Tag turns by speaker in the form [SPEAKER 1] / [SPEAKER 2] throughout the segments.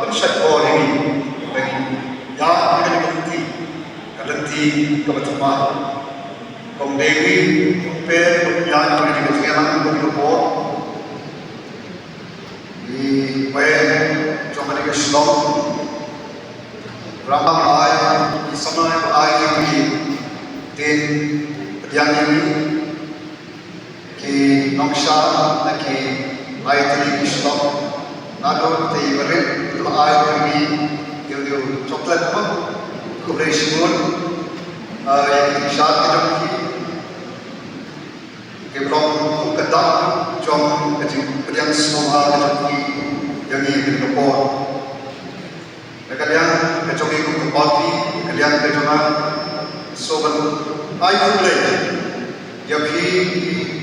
[SPEAKER 1] pensat ini bagi ya ganti kebetulan Kong Dewi pe yang boleh dikatakan berkebor di cuma di Islam ramai ayat di sana ayat ini dan yang ini ki nongsa lagi ayat ini Islam nado te beret ayat ini dia coklat apa boleh sebut yang saat kita Kebrong kedak jom kejadian semua kejadian yang ini berkepor. Kejadian kejadian itu kembali kejadian kejadian sobat ayat mulai. Jadi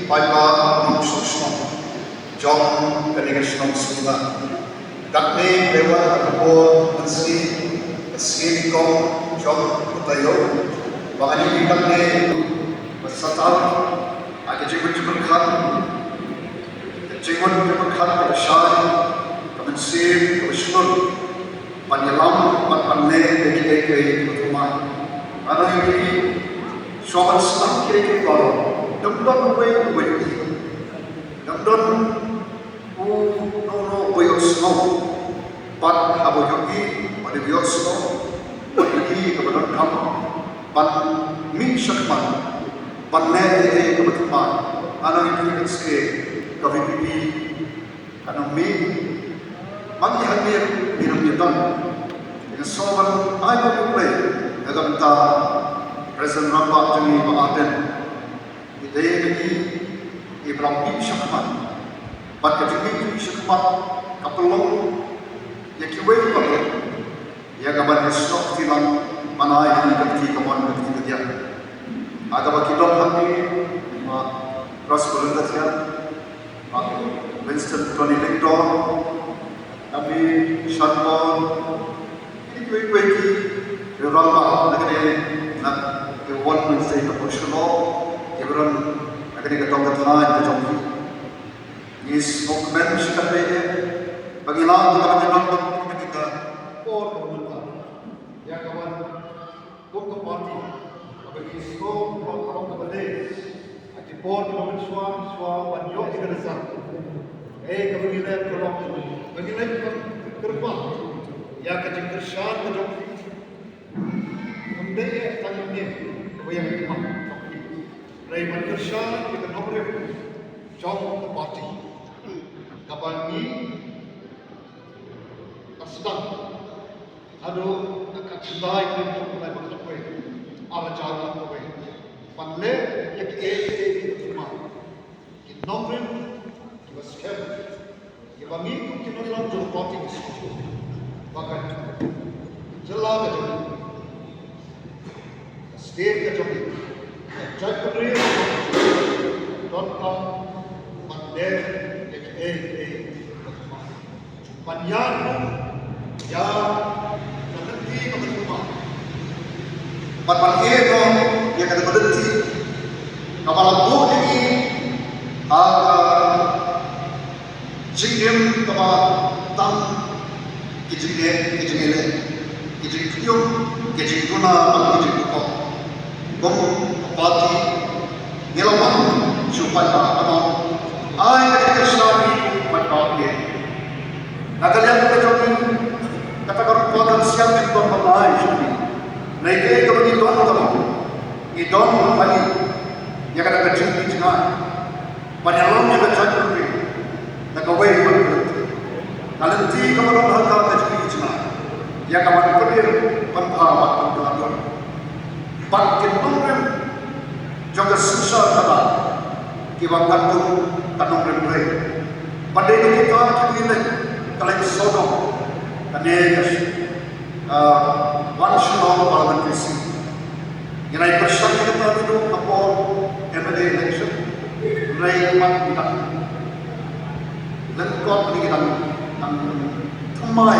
[SPEAKER 1] pada maksud semua jom kejadian semua Sutnga. Dakne lewat berkepor meski kau jom tayo. Bahkan ini dakne bersatar. Ada cikgu kan, bersyai, kemensir, kebesulan, penyelam, panle, bagi rumah. Anak ini soal senang kira baru, damdan way, damdan no way of snow, pan aboyogi, pada bios snow, pada kebetulan kamu, pan min syakman. Panai kebetulan, anak itu kita KVPP, anak magi hadir minum jepang, dengan soal ayat mulai, agak minta Presiden Rampak jadi Aden, kita ini Ibrahim Syakmat, pada jadi Syakmat kapelong, yang kiwei pada, yang kabar esok tilang mana yang kita kawan kita dia. Agak bagi hati, Ras Berendasnya, Winston Tony Linton, kami Shannon, ini kuih-kuih ramah, negeri nak kewan Wednesday keputusan, keberan negeri ketongkat lain kejauhan. Ini smokeman siapa ini? Bagilah kita menonton kita, ya kawan, untuk parti. Bagi semua orang kepada ati por kemudian suam banyak di desa. Kemudian kalau bagaimana kerja ya kecil kerjaan macam mendek tanya ni yang lima. Rai kerja kita nomor jauh parti. Kapan ni sedang ada dekat sedai untuk mulai berkumpul. Ala jalan kowe panle yak rumah ki nomren ki waskem ki bami ku ki nomren jo poti isu bakat jalla ga jo state ga jo jakre dotcom panle yak panyan ya nanti kebetulan Patpang itu yang kata berhenti. Kapal laut ini jingim kapal tam kijingile, kijing tiung, kijing tuna, kijing tukok. Gom pati ngelawan supaya apa? Ay ketika Islami patpang ini. Nakalian kita joki katakan kuatan siap di bawah malai. Naik kalau di don kali, ya kata kecil di tengah, banyak orang yang kecil lebih, nak kawai berhenti. Kalau nanti kalau orang harga kecil di tengah, ya kawan berdir, penpahat pengatur, pakai nomor, juga susah salah, kita kantung berbaik. Pada ini kita ini kalau sodom, kanegas. One strong parliamentary seat. Yang naik bersama kita itu apa MLA election, naik kita, lengkap ini kita, Thumai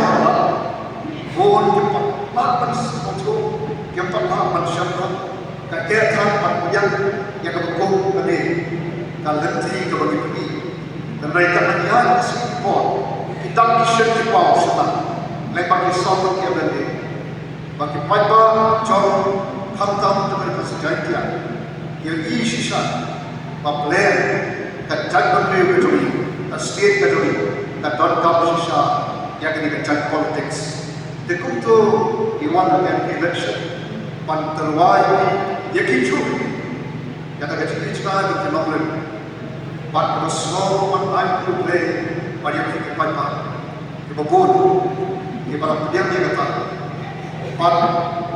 [SPEAKER 1] bon cepat, lapan sepuluh, cepat lapan syarikat, kegiatan yang kebukuh ini, kalenti kebagi dan naik kerajaan di sini pun, kita kisah di bawah sana. bagi paipa jauh hantam dengan kesejahteraan yang sisa paplen kejadian beliau kejoli state kejoli dan kau sisa yang ini kejadian politics dekum tu iwan dan election panterwai yang kicu yang tak kecil cakap di nomor pan bersuara pan lain tu play pada yang paipa kebun di dalam dia kata pan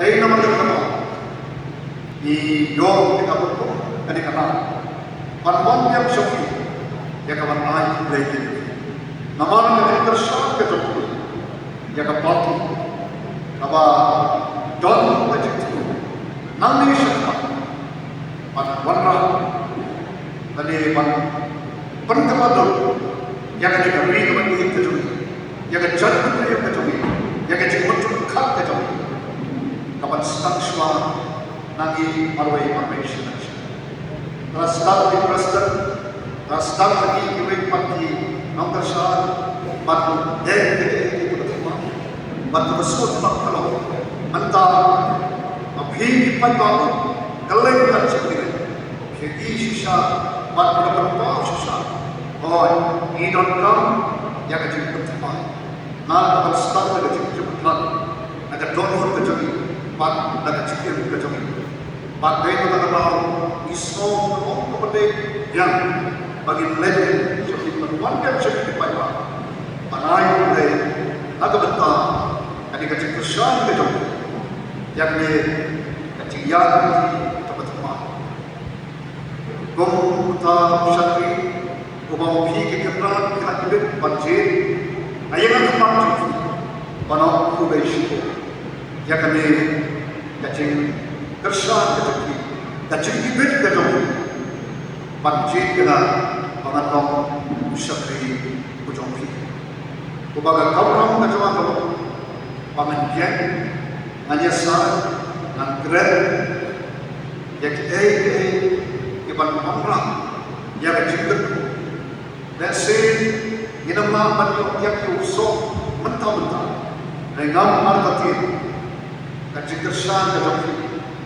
[SPEAKER 1] dari nama terkenal di dong kita pun kadi kena pan yang syofi dia kawan lain lagi nama yang tersyak betul dia kapati apa don macam itu nanti syafat pan warna tadi pan pentempat yang kadi kami kami itu yang kejadian yang kejadian yang kejadian kat kejadian kapan start semua nanti marwai marwai Rastan di Presiden, Rastan lagi kiri pagi, nomor syarat, batu itu bertemu, batu besar tak kalau, antara abhi pagi, keleng dan cekir, jadi sisa batu berapa sisa, oh ini dorang yang kecil bertemu, nak Rastan lagi kecil bertemu, ada donor kecil, batu lagi cekir kecil. Pada itu terkenal Islam kepada yang bagi legend seperti perempuan seperti payah. Panai mulai agak bentar, ada kecil kesan kecil, yang ni kecil yang teman-teman. Gomta syakri, gomau pi kekeran kita hidup banjir, ayat kemat panau kulai syukur, yang kami kecil kersan kecil ibit kecil banjir kena pengatong syakri ujungki kubaga kaurang kecil kalau pengajian ngajasan nangkret yang iban orang yang kecil dan inamlah banyak yang usok mentah-mentah dengan martatin kecil kersan kecil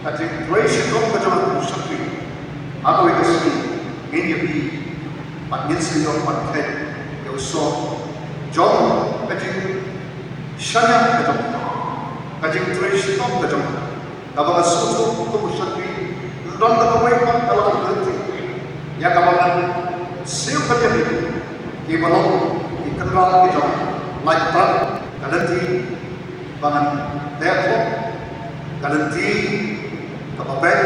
[SPEAKER 1] kecil Croatia kau kecil syakri atau itu sih ini di panggil senior pantai yang usok jauh kecil syanya kecil Croatia kau kecil kalau suatu kau syakri dan terkawai kalau berhenti ya kawan siapa yang itu ibarat dikenal kita laitan nanti bangan telepon nanti kapabel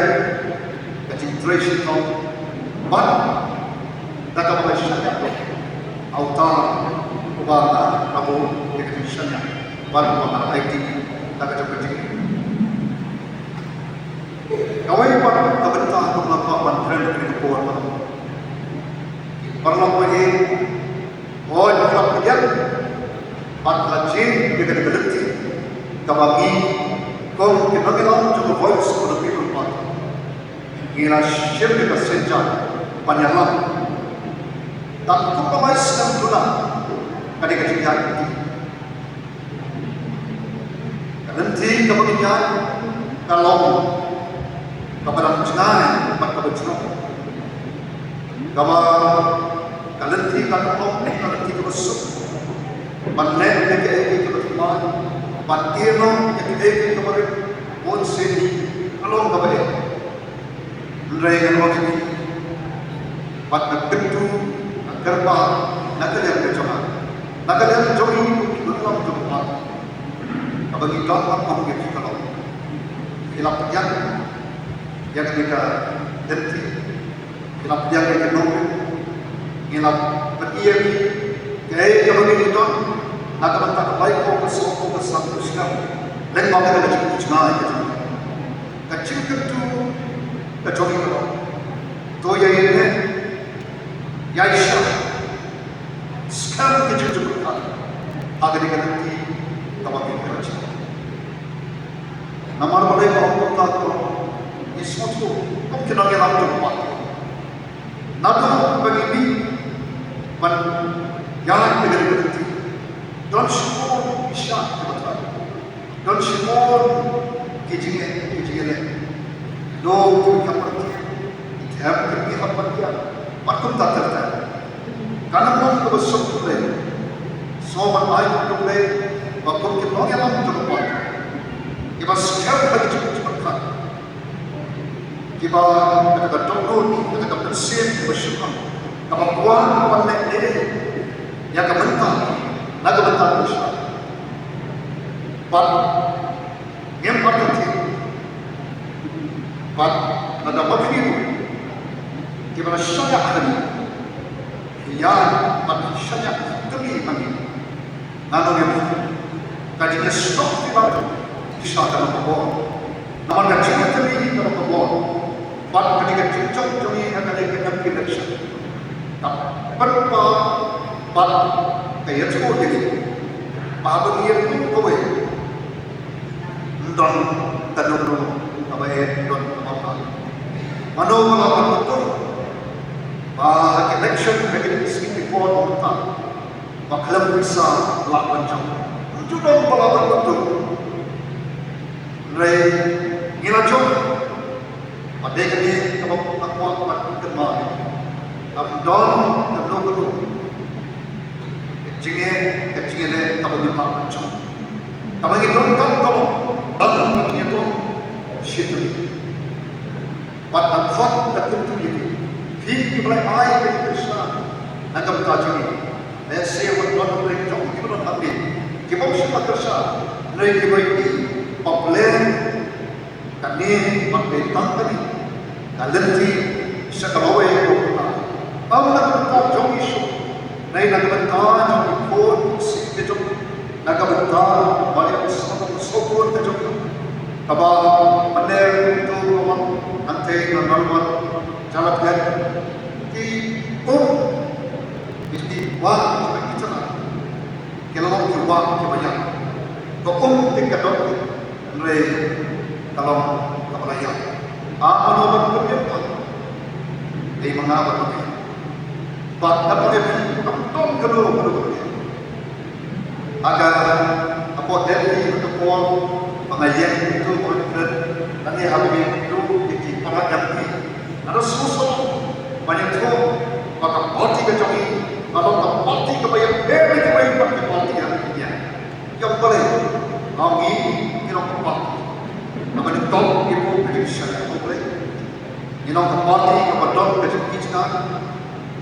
[SPEAKER 1] kecil Croatia kau ban dan kapabel syanya autar ubah abu kecil syanya ban ubah IT tak kecil kawai ban kabentah untuk melakukan tren dari kuat perlu pergi oh kalau kemudian ban lajin kita berhenti kabagi kau kita bilang cukup voice untuk people part. Kira share kita senja panjang. Tak cukup pemais dan tuna. Kadang kejadian. Nanti kemudian kalau kepada jenayah tempat kebencian. Kalau nanti nanti kebesuk. Manen lagi kebetulan. Batirno yang kita kemarin pun sini kalau kembali mereka lagi pada pintu gerbang nak yang berjalan nak yang jauh belum jumpa bagi dalam apa yang kalau hilap yang kita denti hilap yang kita nongol hilap berdiam gaya yang kita nak tak baik kau kesok satu sekali. Dan bapa kita kecil jenayah kecil itu kecil itu. Tu yang ini Yaisha sekarang kecil juga. Agar dia nanti tambah pintar kecil. Nama mereka orang tahu Islam tu mungkin lagi lama jumpa. Namun begini, yang tidak dan semua isyak kebetulan dan semua kijinge do tu kapati have to be hapatia patum tatarta kanam ko besok le so man ai ko le patum ke no yalam to ko ke bas kau bagi cukup kan ke ba ka tongkol ka persen bersyukur ka buan wan le ya ka benta naga benta besar but yang pertama but nada mafiru kita syajak hari ya but syajak kami kami nado yang kajian stok di mana bisa dalam kebon namun kajian kami dalam kebon but ketika cocok kami akan dengan election tanpa but kayak semua ini pahaban yang kowe don tanuru abai don apa mano melawan betul election bagi isi report kita bakal bisa lawan jam juga melawan betul re ngilajong pada kini kalau aku kembali don tanuru kecingnya tak boleh macam kalau kita kalau Allah itu situ pada hak dan tentu ini mulai ayat dari Islam agam tajuni saya buat mereka jauh kita nak ambil kita semua tersa mereka beri populer kami pakai tangkap kalenti sekalawai Allah kita jauh isu naik nak bentar jauh pun kita nak bentar balik sama sokor kita kaba paner tu orang nanti normal jalan kan di jadi wah kita nak kalau mau cuba banyak kau tingkat dot mereka kalau kepala yang apa orang berjumpa di mana apa pada pada kampung kedua agar apa dari untuk pengajian itu berkait nanti hari itu di pengajian ini ada susu banyak tu maka parti kecuali kalau parti kebayang kebayang parti yang ini yang boleh kami kita parti nama di top ibu berjaya boleh kita parti kepada berjaya kita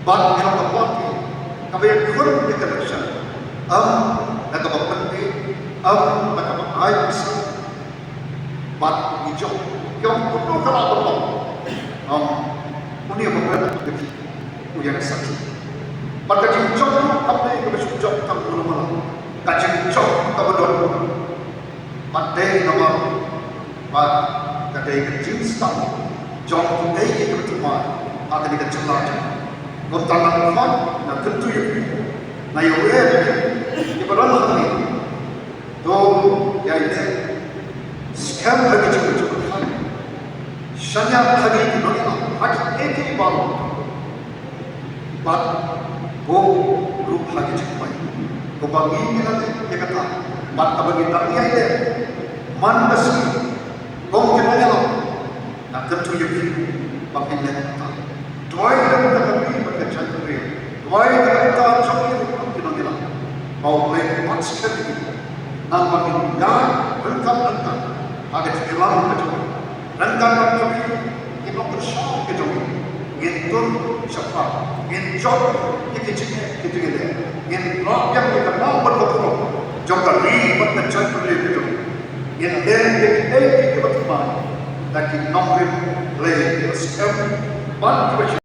[SPEAKER 1] bad kita parti kebayang kurang di election nak berpenti nak berayat besar bad hijau yang perlu kalau punya beberapa bukti yang sakit pada hijau apa yang berhijau tak malam kaji hijau tak berdua pada nama bad kadai jenis tak jauh dari kebetulan ada di kecelakaan bertanam kan nak tentu na yowe ibadah ni to ya ini scam lagi cukup shanya lagi di dunia hak eki baru bat go grup lagi cukup ko bagi ni dia kata bat bagi dunia ini man besi kau kena lo nak tentu pakai lenta toy dan tapi pakai cantik toy dan cantik mau boleh buat sekali nama minta rentang ada fikiran macam rentang tapi kita bersama kita ngintur siapa nginjot kita ngintrok yang kita mau berdoa jangan ribet mencari itu nginter kita berteman lagi nombor lagi skam bantu